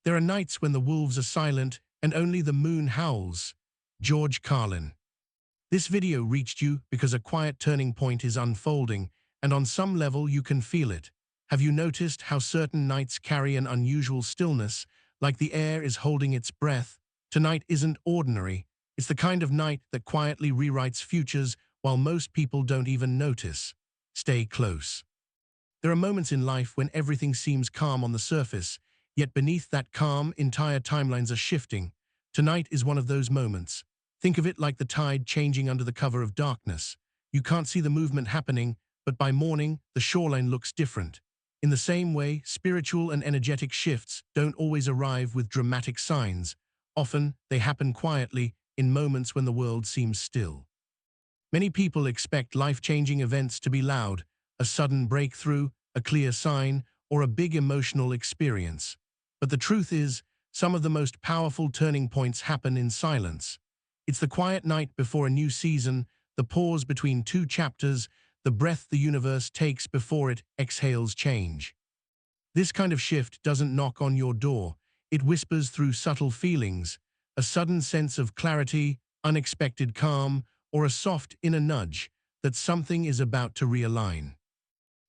There are nights when the wolves are silent and only the moon howls. George Carlin. This video reached you because a quiet turning point is unfolding, and on some level you can feel it. Have you noticed how certain nights carry an unusual stillness, like the air is holding its breath? Tonight isn't ordinary. It's the kind of night that quietly rewrites futures while most people don't even notice. Stay close. There are moments in life when everything seems calm on the surface, yet beneath that calm, entire timelines are shifting. Tonight is one of those moments. Think of it like the tide changing under the cover of darkness. You can't see the movement happening, but by morning, the shoreline looks different. In the same way, spiritual and energetic shifts don't always arrive with dramatic signs. Often, they happen quietly, in moments when the world seems still. Many people expect life-changing events to be loud, a sudden breakthrough, a clear sign, or a big emotional experience. But the truth is, some of the most powerful turning points happen in silence. It's the quiet night before a new season, the pause between two chapters, the breath the universe takes before it exhales change. This kind of shift doesn't knock on your door. It whispers through subtle feelings, a sudden sense of clarity, unexpected calm, or a soft inner nudge that something is about to realign.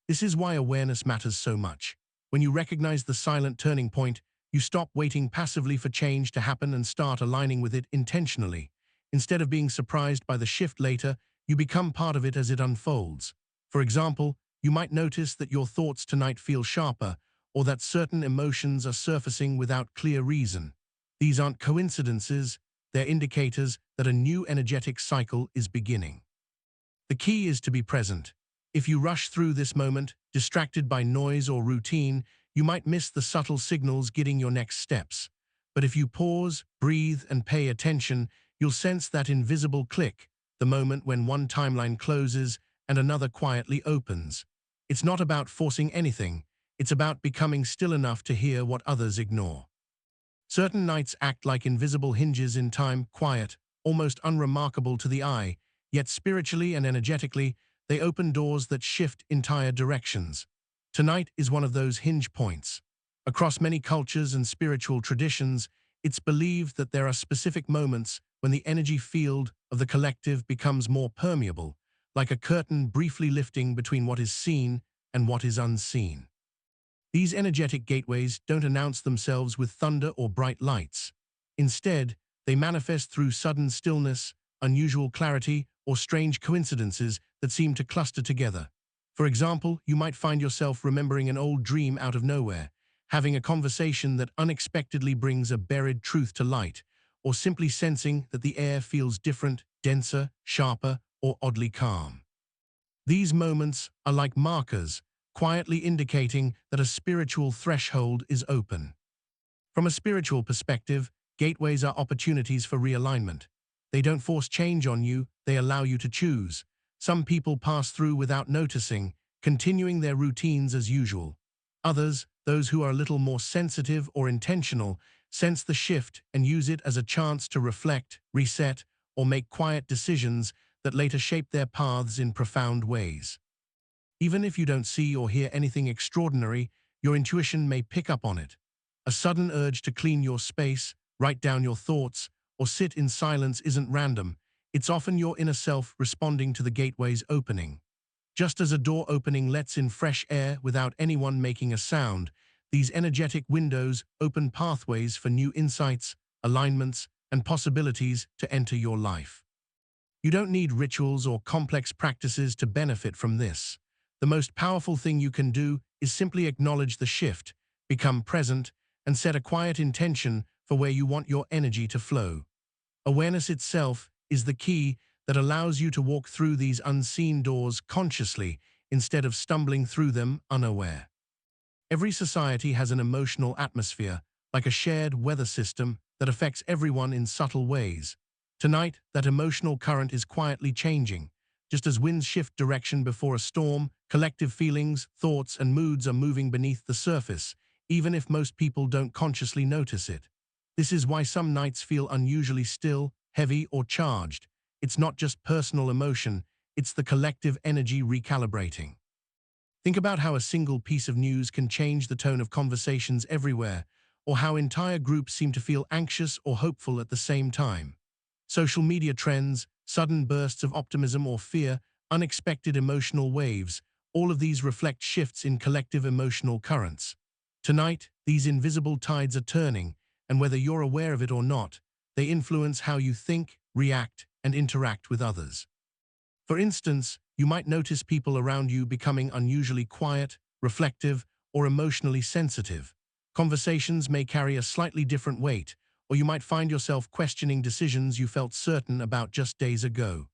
This is why awareness matters so much. When you recognize the silent turning point, you stop waiting passively for change to happen and start aligning with it intentionally. Instead of being surprised by the shift later, you become part of it as it unfolds. For example, you might notice that your thoughts tonight feel sharper, or that certain emotions are surfacing without clear reason. These aren't coincidences, they're indicators that a new energetic cycle is beginning. The key is to be present. If you rush through this moment, distracted by noise or routine, you might miss the subtle signals guiding your next steps. But if you pause, breathe, and pay attention, you'll sense that invisible click, the moment when one timeline closes and another quietly opens. It's not about forcing anything, it's about becoming still enough to hear what others ignore. Certain nights act like invisible hinges in time, quiet, almost unremarkable to the eye, yet spiritually and energetically, they open doors that shift entire directions. Tonight is one of those hinge points. Across many cultures and spiritual traditions, it's believed that there are specific moments when the energy field of the collective becomes more permeable, like a curtain briefly lifting between what is seen and what is unseen. These energetic gateways don't announce themselves with thunder or bright lights. Instead, they manifest through sudden stillness, unusual clarity, or strange coincidences that seem to cluster together. For example, you might find yourself remembering an old dream out of nowhere, having a conversation that unexpectedly brings a buried truth to light, or simply sensing that the air feels different, denser, sharper, or oddly calm. These moments are like markers, quietly indicating that a spiritual threshold is open. From a spiritual perspective, gateways are opportunities for realignment. They don't force change on you, they allow you to choose. Some people pass through without noticing, continuing their routines as usual. Others, those who are a little more sensitive or intentional, sense the shift and use it as a chance to reflect, reset, or make quiet decisions that later shape their paths in profound ways. Even if you don't see or hear anything extraordinary, your intuition may pick up on it. A sudden urge to clean your space, write down your thoughts, or sit in silence isn't random. It's often your inner self responding to the gateway's opening. Just as a door opening lets in fresh air without anyone making a sound, these energetic windows open pathways for new insights, alignments, and possibilities to enter your life. You don't need rituals or complex practices to benefit from this. The most powerful thing you can do is simply acknowledge the shift, become present, and set a quiet intention for where you want your energy to flow. Awareness itself is the key that allows you to walk through these unseen doors consciously instead of stumbling through them unaware. Every society has an emotional atmosphere, like a shared weather system that affects everyone in subtle ways. Tonight, that emotional current is quietly changing. Just as winds shift direction before a storm, collective feelings, thoughts, and moods are moving beneath the surface, even if most people don't consciously notice it. This is why some nights feel unusually still, heavy, or charged. It's not just personal emotion, it's the collective energy recalibrating. Think about how a single piece of news can change the tone of conversations everywhere, or how entire groups seem to feel anxious or hopeful at the same time. Social media trends, sudden bursts of optimism or fear, unexpected emotional waves, all of these reflect shifts in collective emotional currents. Tonight, these invisible tides are turning, and whether you're aware of it or not, they influence how you think, react, and interact with others. For instance, you might notice people around you becoming unusually quiet, reflective, or emotionally sensitive. Conversations may carry a slightly different weight, or you might find yourself questioning decisions you felt certain about just days ago.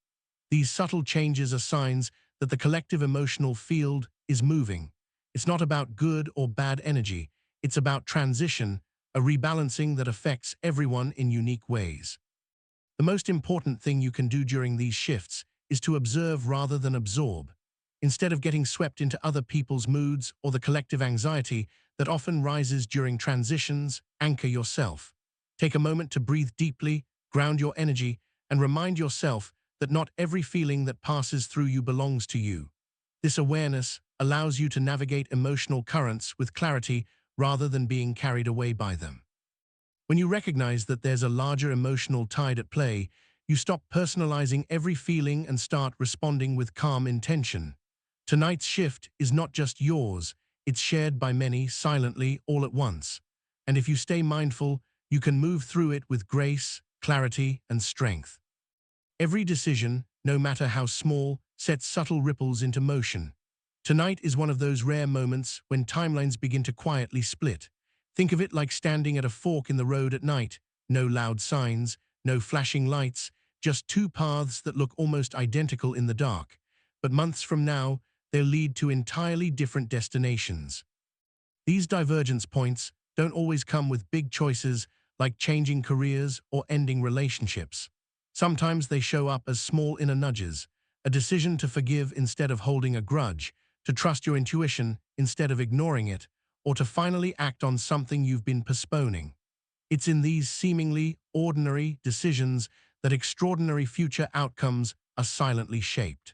These subtle changes are signs that the collective emotional field is moving. It's not about good or bad energy, it's about transition, a rebalancing that affects everyone in unique ways. The most important thing you can do during these shifts is to observe rather than absorb. Instead of getting swept into other people's moods or the collective anxiety that often rises during transitions, anchor yourself. Take a moment to breathe deeply, ground your energy, and remind yourself that not every feeling that passes through you belongs to you. This awareness allows you to navigate emotional currents with clarity rather than being carried away by them. When you recognize that there's a larger emotional tide at play, you stop personalizing every feeling and start responding with calm intention. Tonight's shift is not just yours, it's shared by many silently all at once. And if you stay mindful, you can move through it with grace, clarity, and strength. Every decision, no matter how small, sets subtle ripples into motion. Tonight is one of those rare moments when timelines begin to quietly split. Think of it like standing at a fork in the road at night. No loud signs, no flashing lights, just two paths that look almost identical in the dark. But months from now, they'll lead to entirely different destinations. These divergence points don't always come with big choices like changing careers or ending relationships. Sometimes they show up as small inner nudges, a decision to forgive instead of holding a grudge, to trust your intuition instead of ignoring it, or to finally act on something you've been postponing. It's in these seemingly ordinary decisions that extraordinary future outcomes are silently shaped.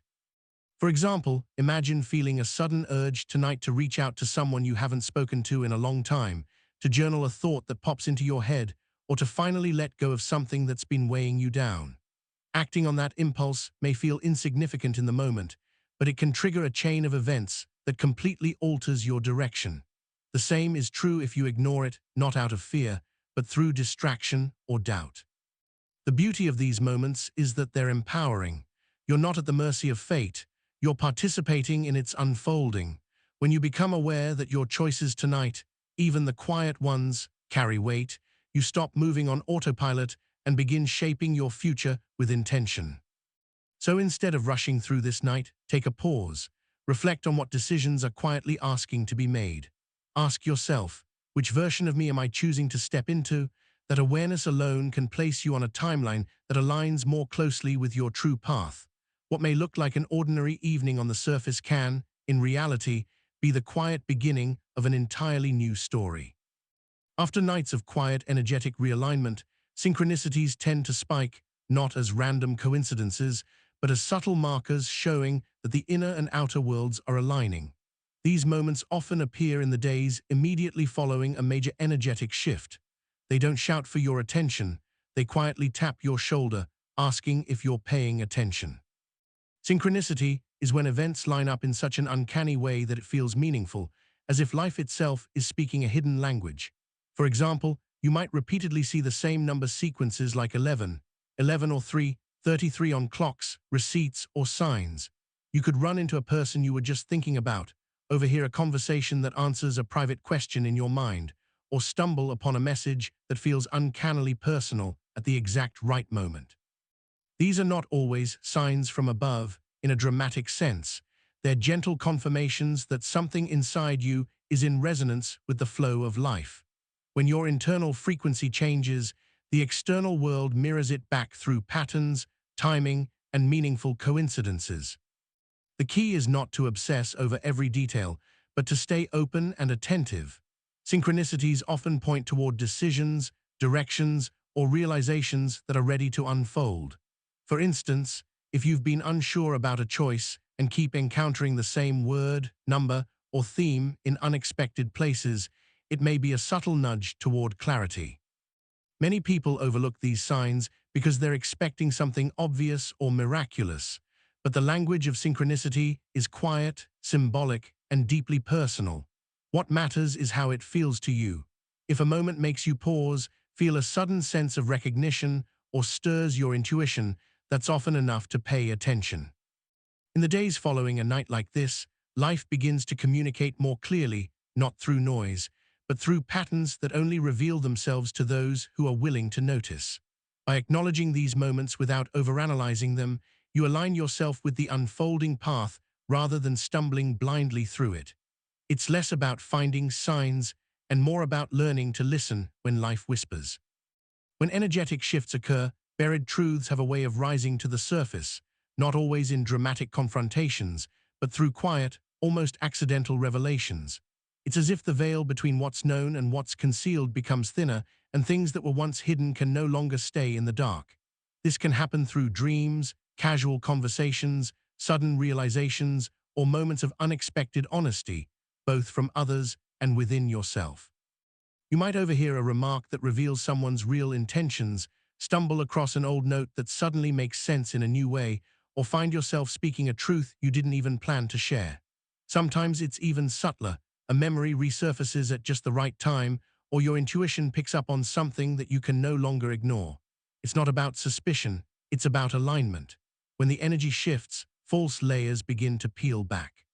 For example, imagine feeling a sudden urge tonight to reach out to someone you haven't spoken to in a long time, to journal a thought that pops into your head, or to finally let go of something that's been weighing you down. Acting on that impulse may feel insignificant in the moment, but it can trigger a chain of events that completely alters your direction. The same is true if you ignore it, not out of fear, but through distraction or doubt. The beauty of these moments is that they're empowering. You're not at the mercy of fate, you're participating in its unfolding. When you become aware that your choices tonight, even the quiet ones, carry weight, you stop moving on autopilot and begin shaping your future with intention. So instead of rushing through this night, take a pause. Reflect on what decisions are quietly asking to be made. Ask yourself, which version of me am I choosing to step into? That awareness alone can place you on a timeline that aligns more closely with your true path. What may look like an ordinary evening on the surface can, in reality, be the quiet beginning of an entirely new story. After nights of quiet, energetic realignment, synchronicities tend to spike, not as random coincidences, but as subtle markers showing that the inner and outer worlds are aligning. These moments often appear in the days immediately following a major energetic shift. They don't shout for your attention, they quietly tap your shoulder, asking if you're paying attention. Synchronicity is when events line up in such an uncanny way that it feels meaningful, as if life itself is speaking a hidden language. For example, you might repeatedly see the same number sequences like 11, 11 or 3, 33 on clocks, receipts, or signs. You could run into a person you were just thinking about, overhear a conversation that answers a private question in your mind, or stumble upon a message that feels uncannily personal at the exact right moment. These are not always signs from above in a dramatic sense. They're gentle confirmations that something inside you is in resonance with the flow of life. When your internal frequency changes, the external world mirrors it back through patterns, timing, and meaningful coincidences. The key is not to obsess over every detail, but to stay open and attentive. Synchronicities often point toward decisions, directions, or realizations that are ready to unfold. For instance, if you've been unsure about a choice and keep encountering the same word, number, or theme in unexpected places, it may be a subtle nudge toward clarity. Many people overlook these signs because they're expecting something obvious or miraculous, but the language of synchronicity is quiet, symbolic, and deeply personal. What matters is how it feels to you. If a moment makes you pause, feel a sudden sense of recognition, or stirs your intuition, that's often enough to pay attention. In the days following a night like this, life begins to communicate more clearly, not through noise, but through patterns that only reveal themselves to those who are willing to notice. By acknowledging these moments without overanalyzing them, you align yourself with the unfolding path rather than stumbling blindly through it. It's less about finding signs and more about learning to listen when life whispers. When energetic shifts occur, buried truths have a way of rising to the surface, not always in dramatic confrontations, but through quiet, almost accidental revelations. It's as if the veil between what's known and what's concealed becomes thinner, and things that were once hidden can no longer stay in the dark. This can happen through dreams, casual conversations, sudden realizations, or moments of unexpected honesty, both from others and within yourself. You might overhear a remark that reveals someone's real intentions, stumble across an old note that suddenly makes sense in a new way, or find yourself speaking a truth you didn't even plan to share. Sometimes it's even subtler. A memory resurfaces at just the right time, or your intuition picks up on something that you can no longer ignore. It's not about suspicion, it's about alignment. When the energy shifts, false layers begin to peel back.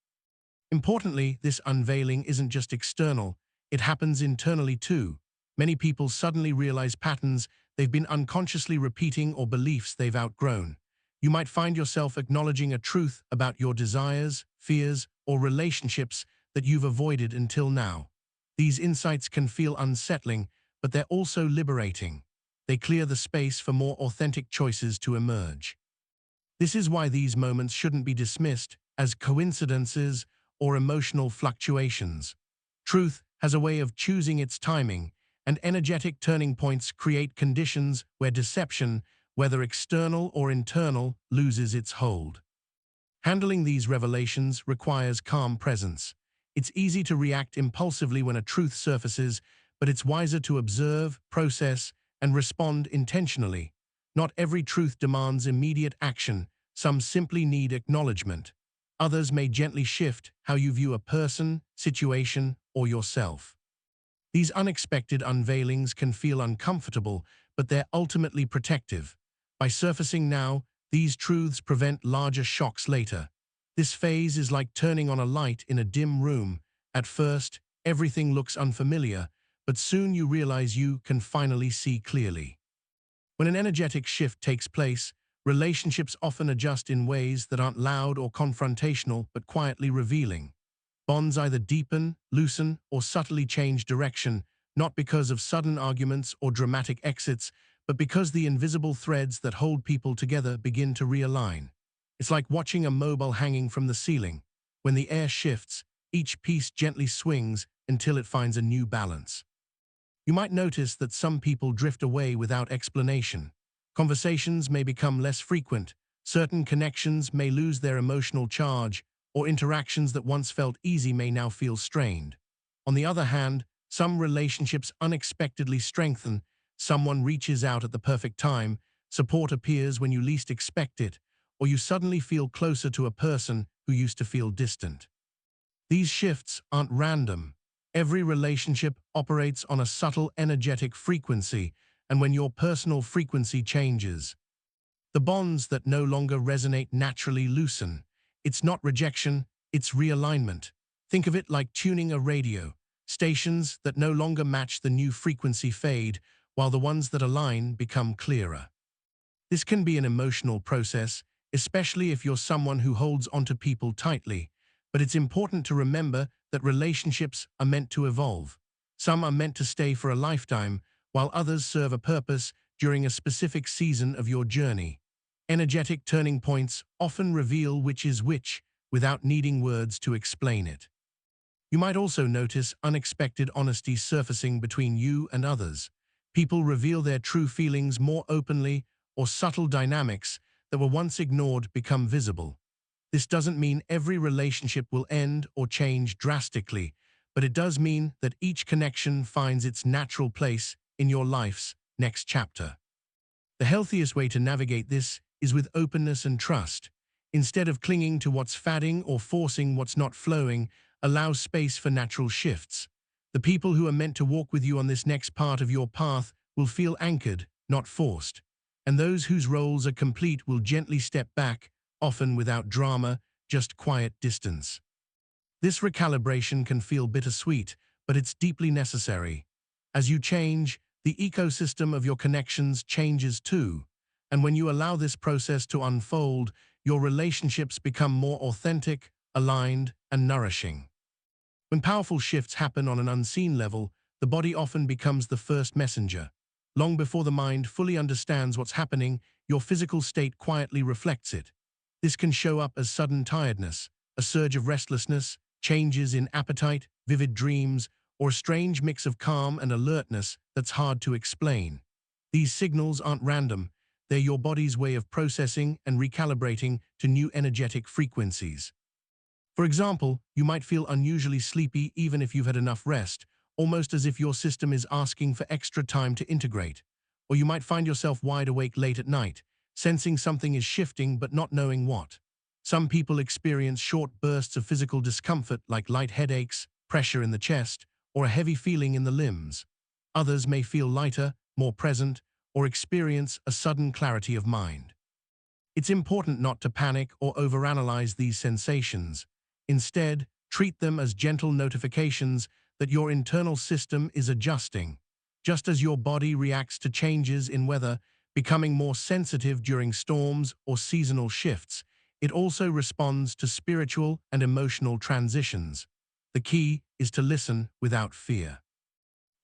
Importantly, this unveiling isn't just external, it happens internally too. Many people suddenly realize patterns they've been unconsciously repeating or beliefs they've outgrown. You might find yourself acknowledging a truth about your desires, fears, or relationships that you've avoided until now. These insights can feel unsettling, but they're also liberating. They clear the space for more authentic choices to emerge. This is why these moments shouldn't be dismissed as coincidences or emotional fluctuations. Truth has a way of choosing its timing, and energetic turning points create conditions where deception, whether external or internal, loses its hold. Handling these revelations requires calm presence. It's easy to react impulsively when a truth surfaces, but it's wiser to observe, process, and respond intentionally. Not every truth demands immediate action. Some simply need acknowledgement. Others may gently shift how you view a person, situation, or yourself. These unexpected unveilings can feel uncomfortable, but they're ultimately protective. By surfacing now, these truths prevent larger shocks later. This phase is like turning on a light in a dim room. At first, everything looks unfamiliar, but soon you realize you can finally see clearly. When an energetic shift takes place, relationships often adjust in ways that aren't loud or confrontational, but quietly revealing. Bonds either deepen, loosen, or subtly change direction, not because of sudden arguments or dramatic exits, but because the invisible threads that hold people together begin to realign. It's like watching a mobile hanging from the ceiling. When the air shifts, each piece gently swings until it finds a new balance. You might notice that some people drift away without explanation. Conversations may become less frequent, certain connections may lose their emotional charge, or interactions that once felt easy may now feel strained. On the other hand, some relationships unexpectedly strengthen, someone reaches out at the perfect time, support appears when you least expect it, or you suddenly feel closer to a person who used to feel distant. These shifts aren't random. Every relationship operates on a subtle energetic frequency, and when your personal frequency changes, the bonds that no longer resonate naturally loosen. It's not rejection, it's realignment. Think of it like tuning a radio. Stations that no longer match the new frequency fade, while the ones that align become clearer. This can be an emotional process, especially if you're someone who holds onto people tightly, but it's important to remember that relationships are meant to evolve. Some are meant to stay for a lifetime, while others serve a purpose during a specific season of your journey. Energetic turning points often reveal which is which, without needing words to explain it. You might also notice unexpected honesty surfacing between you and others. People reveal their true feelings more openly, or subtle dynamics that were once ignored become visible. This doesn't mean every relationship will end or change drastically, but it does mean that each connection finds its natural place in your life's next chapter. The healthiest way to navigate this is with openness and trust. Instead of clinging to what's fading or forcing what's not flowing, allow space for natural shifts. The people who are meant to walk with you on this next part of your path will feel anchored, not forced. And those whose roles are complete will gently step back, often without drama, just quiet distance. This recalibration can feel bittersweet, but it's deeply necessary. As you change, the ecosystem of your connections changes too. And when you allow this process to unfold, your relationships become more authentic, aligned, and nourishing. When powerful shifts happen on an unseen level, the body often becomes the first messenger. Long before the mind fully understands what's happening, your physical state quietly reflects it. This can show up as sudden tiredness, a surge of restlessness, changes in appetite, vivid dreams, or a strange mix of calm and alertness that's hard to explain. These signals aren't random, they're your body's way of processing and recalibrating to new energetic frequencies. For example, you might feel unusually sleepy even if you've had enough rest, almost as if your system is asking for extra time to integrate. Or you might find yourself wide awake late at night, sensing something is shifting but not knowing what. Some people experience short bursts of physical discomfort like light headaches, pressure in the chest, or a heavy feeling in the limbs. Others may feel lighter, more present, or experience a sudden clarity of mind. It's important not to panic or overanalyze these sensations. Instead, treat them as gentle notifications that your internal system is adjusting. Just as your body reacts to changes in weather, becoming more sensitive during storms or seasonal shifts, it also responds to spiritual and emotional transitions. The key is to listen without fear.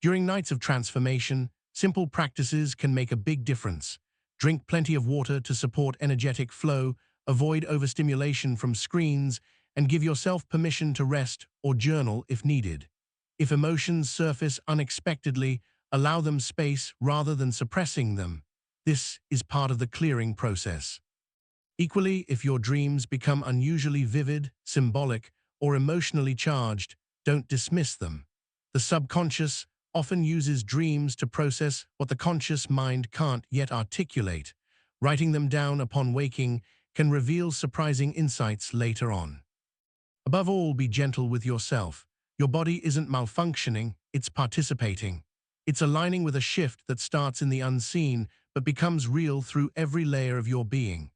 During nights of transformation, simple practices can make a big difference. Drink plenty of water to support energetic flow, avoid overstimulation from screens, and give yourself permission to rest or journal if needed. If emotions surface unexpectedly, allow them space rather than suppressing them. This is part of the clearing process. Equally, if your dreams become unusually vivid, symbolic, or emotionally charged, don't dismiss them. The subconscious often uses dreams to process what the conscious mind can't yet articulate. Writing them down upon waking can reveal surprising insights later on. Above all, be gentle with yourself. Your body isn't malfunctioning, it's participating. It's aligning with a shift that starts in the unseen but becomes real through every layer of your being.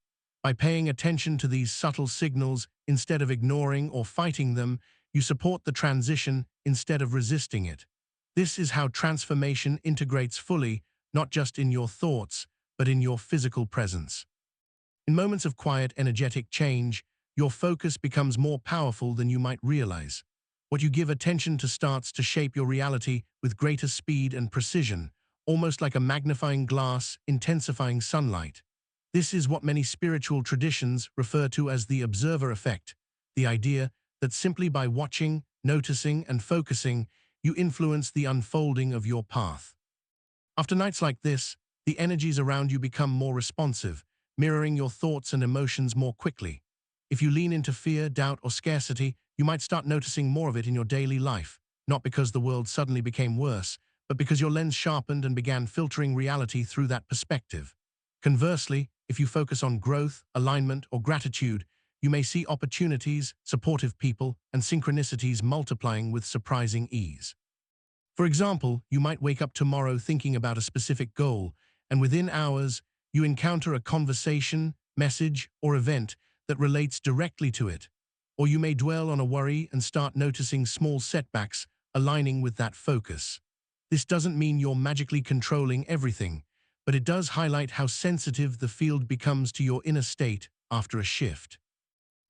By paying attention to these subtle signals instead of ignoring or fighting them, you support the transition instead of resisting it. This is how transformation integrates fully, not just in your thoughts, but in your physical presence. In moments of quiet, energetic change, your focus becomes more powerful than you might realize. What you give attention to starts to shape your reality with greater speed and precision, almost like a magnifying glass intensifying sunlight. This is what many spiritual traditions refer to as the observer effect, the idea that simply by watching, noticing, and focusing, you influence the unfolding of your path. After nights like this, the energies around you become more responsive, mirroring your thoughts and emotions more quickly. If you lean into fear, doubt, or scarcity, you might start noticing more of it in your daily life, not because the world suddenly became worse, but because your lens sharpened and began filtering reality through that perspective. Conversely, if you focus on growth, alignment, or gratitude, you may see opportunities, supportive people, and synchronicities multiplying with surprising ease. For example, you might wake up tomorrow thinking about a specific goal, and within hours, you encounter a conversation, message, or event that relates directly to it. Or you may dwell on a worry and start noticing small setbacks aligning with that focus. This doesn't mean you're magically controlling everything, but it does highlight how sensitive the field becomes to your inner state after a shift.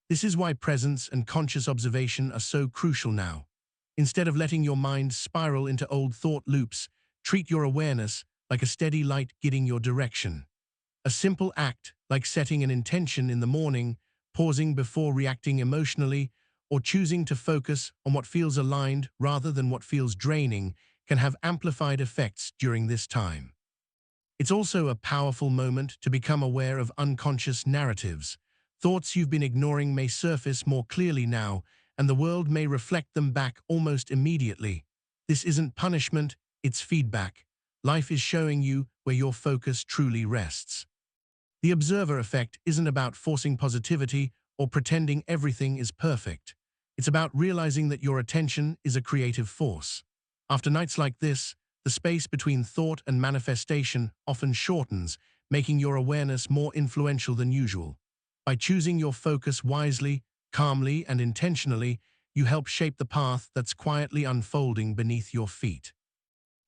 This is why presence and conscious observation are so crucial now. Instead of letting your mind spiral into old thought loops, treat your awareness like a steady light guiding your direction. A simple act, like setting an intention in the morning, pausing before reacting emotionally, or choosing to focus on what feels aligned rather than what feels draining, can have amplified effects during this time. It's also a powerful moment to become aware of unconscious narratives. Thoughts you've been ignoring may surface more clearly now, and the world may reflect them back almost immediately. This isn't punishment, it's feedback. Life is showing you where your focus truly rests. The observer effect isn't about forcing positivity or pretending everything is perfect. It's about realizing that your attention is a creative force. After nights like this, the space between thought and manifestation often shortens, making your awareness more influential than usual. By choosing your focus wisely, calmly, and intentionally, you help shape the path that's quietly unfolding beneath your feet.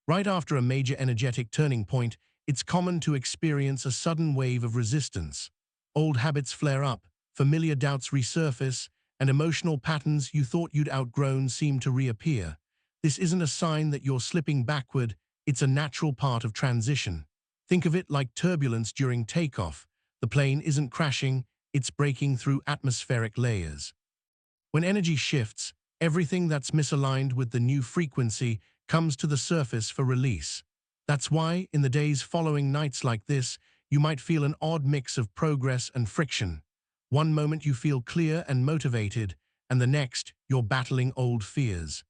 Right after a major energetic turning point, it's common to experience a sudden wave of resistance. Old habits flare up, familiar doubts resurface, and emotional patterns you thought you'd outgrown seem to reappear. This isn't a sign that you're slipping backward, it's a natural part of transition. Think of it like turbulence during takeoff. The plane isn't crashing, it's breaking through atmospheric layers. When energy shifts, everything that's misaligned with the new frequency comes to the surface for release. That's why, in the days following nights like this, you might feel an odd mix of progress and friction. One moment you feel clear and motivated, and the next, you're battling old fears.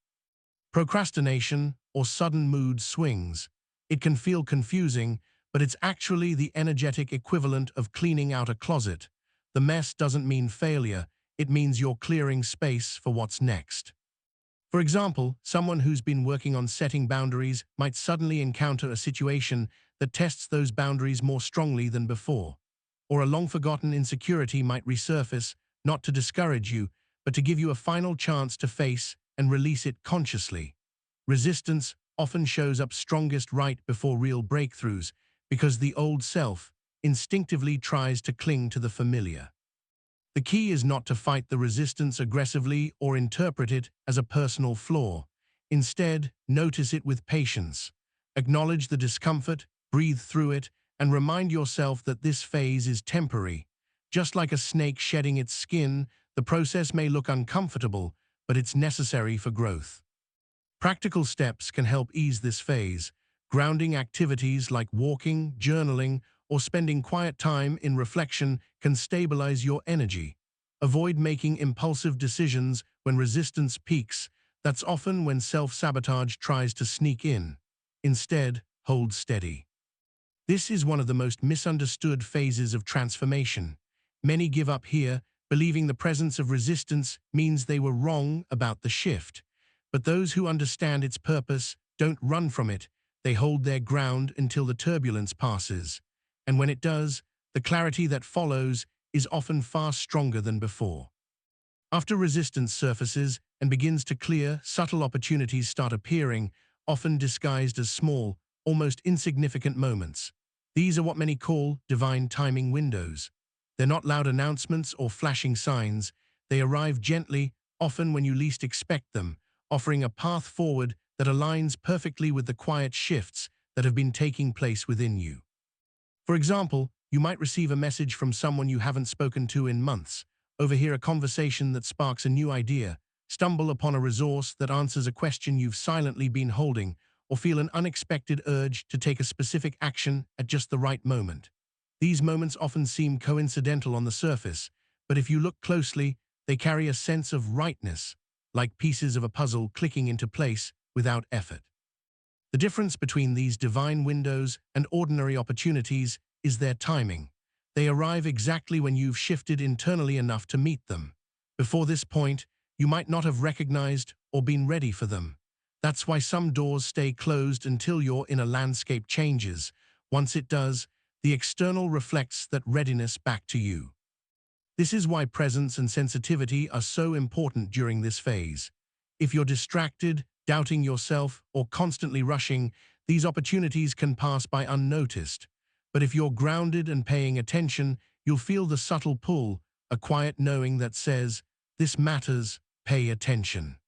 Procrastination or sudden mood swings. It can feel confusing, but it's actually the energetic equivalent of cleaning out a closet. The mess doesn't mean failure, it means you're clearing space for what's next. For example, someone who's been working on setting boundaries might suddenly encounter a situation that tests those boundaries more strongly than before. Or a long-forgotten insecurity might resurface, not to discourage you, but to give you a final chance to face and release it consciously. Resistance often shows up strongest right before real breakthroughs, because the old self instinctively tries to cling to the familiar. The key is not to fight the resistance aggressively or interpret it as a personal flaw. Instead, notice it with patience. Acknowledge the discomfort, breathe through it, and remind yourself that this phase is temporary. Just like a snake shedding its skin, the process may look uncomfortable, but it's necessary for growth. Practical steps can help ease this phase. Grounding activities like walking, journaling, or spending quiet time in reflection can stabilize your energy. Avoid making impulsive decisions when resistance peaks. That's often when self-sabotage tries to sneak in. Instead, hold steady. This is one of the most misunderstood phases of transformation. Many give up here, believing the presence of resistance means they were wrong about the shift. But those who understand its purpose don't run from it. They hold their ground until the turbulence passes. And when it does, the clarity that follows is often far stronger than before. After resistance surfaces and begins to clear, subtle opportunities start appearing, often disguised as small, almost insignificant moments. These are what many call divine timing windows. They're not loud announcements or flashing signs. They arrive gently, often when you least expect them, offering a path forward that aligns perfectly with the quiet shifts that have been taking place within you. For example, you might receive a message from someone you haven't spoken to in months, overhear a conversation that sparks a new idea, stumble upon a resource that answers a question you've silently been holding, or feel an unexpected urge to take a specific action at just the right moment. These moments often seem coincidental on the surface, but if you look closely, they carry a sense of rightness, like pieces of a puzzle clicking into place without effort. The difference between these divine windows and ordinary opportunities is their timing. They arrive exactly when you've shifted internally enough to meet them. Before this point, you might not have recognized or been ready for them. That's why some doors stay closed until your inner landscape changes. Once it does, the external reflects that readiness back to you. This is why presence and sensitivity are so important during this phase. If you're distracted, doubting yourself, or constantly rushing, these opportunities can pass by unnoticed. But if you're grounded and paying attention, you'll feel the subtle pull, a quiet knowing that says, "This matters, pay attention."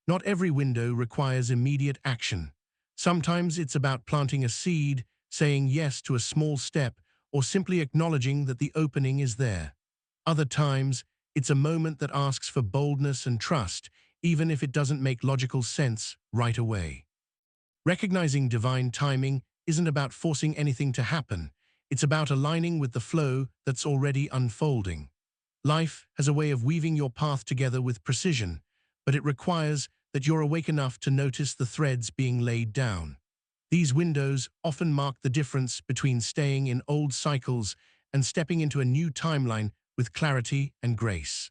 Not every window requires immediate action. Sometimes it's about planting a seed, saying yes to a small step, or simply acknowledging that the opening is there. Other times, it's a moment that asks for boldness and trust, even if it doesn't make logical sense right away. Recognizing divine timing isn't about forcing anything to happen. It's about aligning with the flow that's already unfolding. Life has a way of weaving your path together with precision, but it requires that you're awake enough to notice the threads being laid down. These windows often mark the difference between staying in old cycles and stepping into a new timeline with clarity and grace.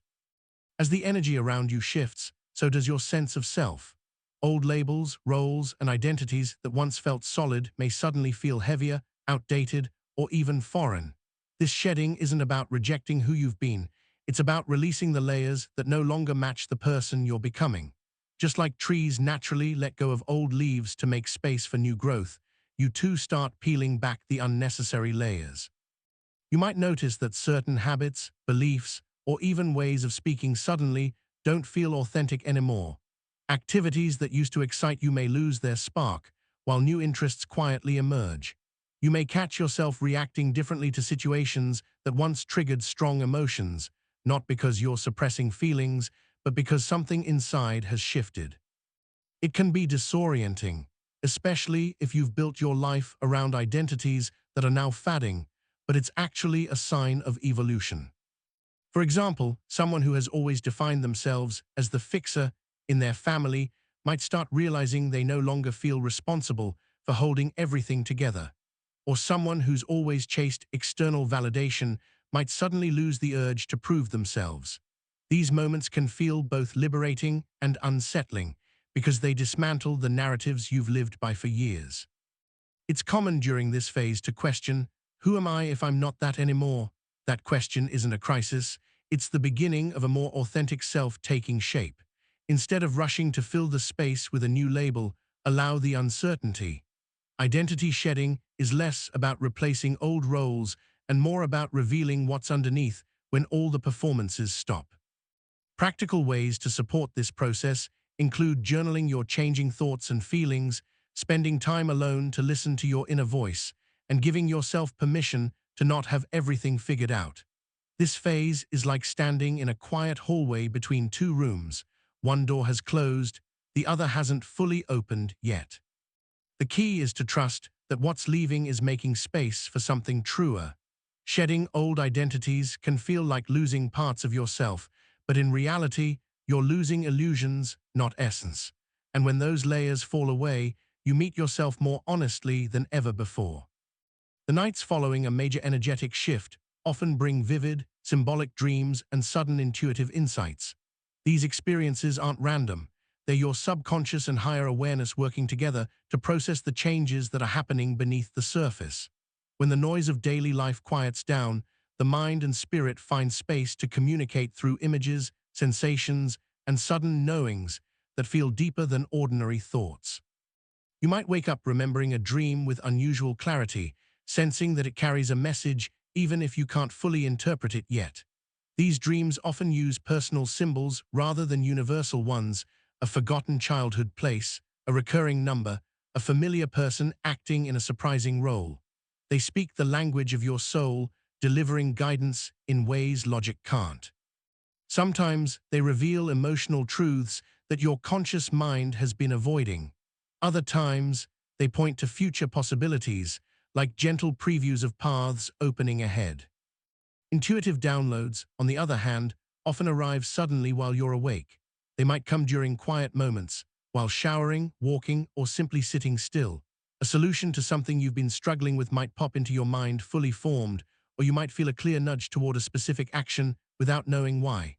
As the energy around you shifts, so does your sense of self. Old labels, roles, and identities that once felt solid may suddenly feel heavier, outdated, or even foreign. This shedding isn't about rejecting who you've been, it's about releasing the layers that no longer match the person you're becoming. Just like trees naturally let go of old leaves to make space for new growth, you too start peeling back the unnecessary layers. You might notice that certain habits, beliefs, or even ways of speaking suddenly don't feel authentic anymore. Activities that used to excite you may lose their spark, while new interests quietly emerge. You may catch yourself reacting differently to situations that once triggered strong emotions, not because you're suppressing feelings, but because something inside has shifted. It can be disorienting, especially if you've built your life around identities that are now fading, but it's actually a sign of evolution. For example, someone who has always defined themselves as the fixer in their family might start realizing they no longer feel responsible for holding everything together. Or someone who's always chased external validation might suddenly lose the urge to prove themselves. These moments can feel both liberating and unsettling because they dismantle the narratives you've lived by for years. It's common during this phase to question, who am I if I'm not that anymore? That question isn't a crisis, it's the beginning of a more authentic self taking shape. Instead of rushing to fill the space with a new label, allow the uncertainty. Identity shedding is less about replacing old roles and more about revealing what's underneath when all the performances stop. Practical ways to support this process include journaling your changing thoughts and feelings, spending time alone to listen to your inner voice, and giving yourself permission to not have everything figured out. This phase is like standing in a quiet hallway between two rooms. One door has closed, the other hasn't fully opened yet. The key is to trust that what's leaving is making space for something truer. Shedding old identities can feel like losing parts of yourself, but in reality, you're losing illusions, not essence. And when those layers fall away, you meet yourself more honestly than ever before. The nights following a major energetic shift often bring vivid, symbolic dreams and sudden intuitive insights. These experiences aren't random. They're your subconscious and higher awareness working together to process the changes that are happening beneath the surface. When the noise of daily life quiets down, the mind and spirit find space to communicate through images, sensations, and sudden knowings that feel deeper than ordinary thoughts. You might wake up remembering a dream with unusual clarity, sensing that it carries a message even if you can't fully interpret it yet. These dreams often use personal symbols rather than universal ones, a forgotten childhood place, a recurring number, a familiar person acting in a surprising role. They speak the language of your soul, delivering guidance in ways logic can't. Sometimes they reveal emotional truths that your conscious mind has been avoiding. Other times, they point to future possibilities, like gentle previews of paths opening ahead. Intuitive downloads, on the other hand, often arrive suddenly while you're awake. They might come during quiet moments, while showering, walking, or simply sitting still. A solution to something you've been struggling with might pop into your mind fully formed, or you might feel a clear nudge toward a specific action without knowing why.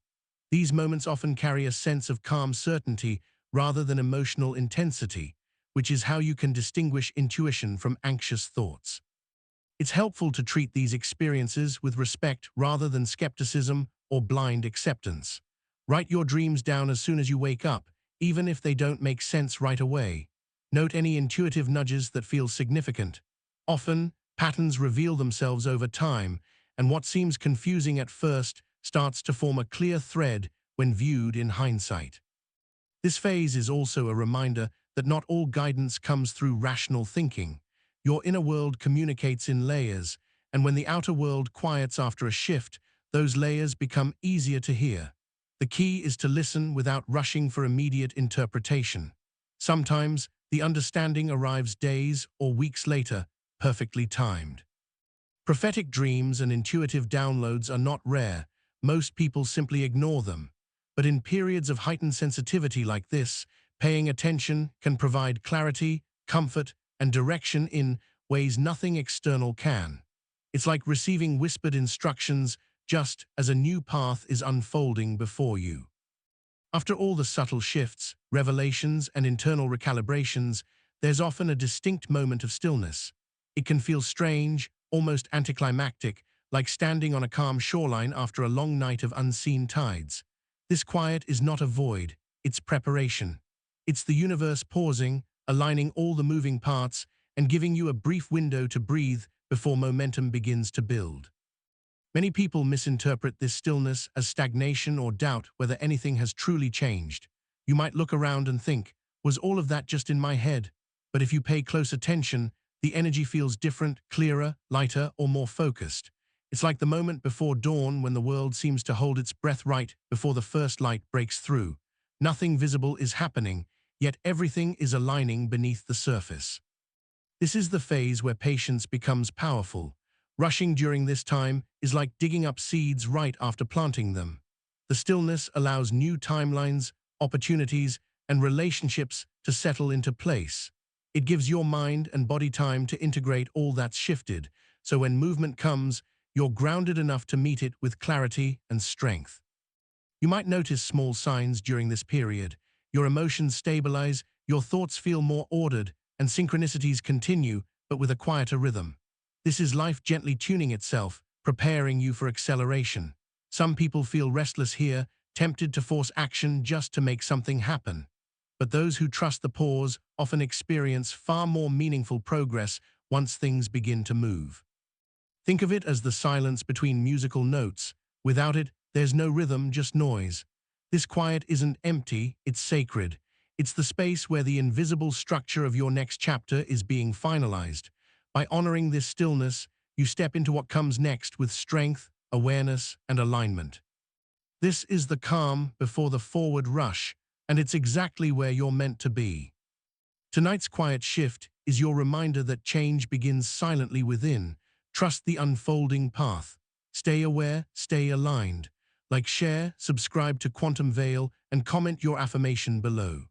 These moments often carry a sense of calm certainty rather than emotional intensity, which is how you can distinguish intuition from anxious thoughts. It's helpful to treat these experiences with respect rather than skepticism or blind acceptance. Write your dreams down as soon as you wake up, even if they don't make sense right away. Note any intuitive nudges that feel significant. Often, patterns reveal themselves over time, and what seems confusing at first starts to form a clear thread when viewed in hindsight. This phase is also a reminder that not all guidance comes through rational thinking. Your inner world communicates in layers, and when the outer world quiets after a shift, those layers become easier to hear. The key is to listen without rushing for immediate interpretation. Sometimes, the understanding arrives days or weeks later, perfectly timed. Prophetic dreams and intuitive downloads are not rare, most people simply ignore them. But in periods of heightened sensitivity like this, paying attention can provide clarity, comfort, and direction in ways nothing external can. It's like receiving whispered instructions just as a new path is unfolding before you. After all the subtle shifts, revelations, and internal recalibrations, there's often a distinct moment of stillness. It can feel strange, almost anticlimactic, like standing on a calm shoreline after a long night of unseen tides. This quiet is not a void, it's preparation. It's the universe pausing, aligning all the moving parts, and giving you a brief window to breathe before momentum begins to build. Many people misinterpret this stillness as stagnation or doubt whether anything has truly changed. You might look around and think, was all of that just in my head? But if you pay close attention, the energy feels different, clearer, lighter, or more focused. It's like the moment before dawn when the world seems to hold its breath right before the first light breaks through. Nothing visible is happening, yet everything is aligning beneath the surface. This is the phase where patience becomes powerful. Rushing during this time is like digging up seeds right after planting them. The stillness allows new timelines, opportunities, and relationships to settle into place. It gives your mind and body time to integrate all that's shifted, so when movement comes, you're grounded enough to meet it with clarity and strength. You might notice small signs during this period. Your emotions stabilize, your thoughts feel more ordered, and synchronicities continue, but with a quieter rhythm. This is life gently tuning itself, preparing you for acceleration. Some people feel restless here, tempted to force action just to make something happen. But those who trust the pause often experience far more meaningful progress once things begin to move. Think of it as the silence between musical notes. Without it, there's no rhythm, just noise. This quiet isn't empty, it's sacred. It's the space where the invisible structure of your next chapter is being finalized. By honoring this stillness, you step into what comes next with strength, awareness, and alignment. This is the calm before the forward rush, and it's exactly where you're meant to be. Tonight's quiet shift is your reminder that change begins silently within. Trust the unfolding path. Stay aware, stay aligned. Like, share, subscribe to Quantum Veil, and comment your affirmation below.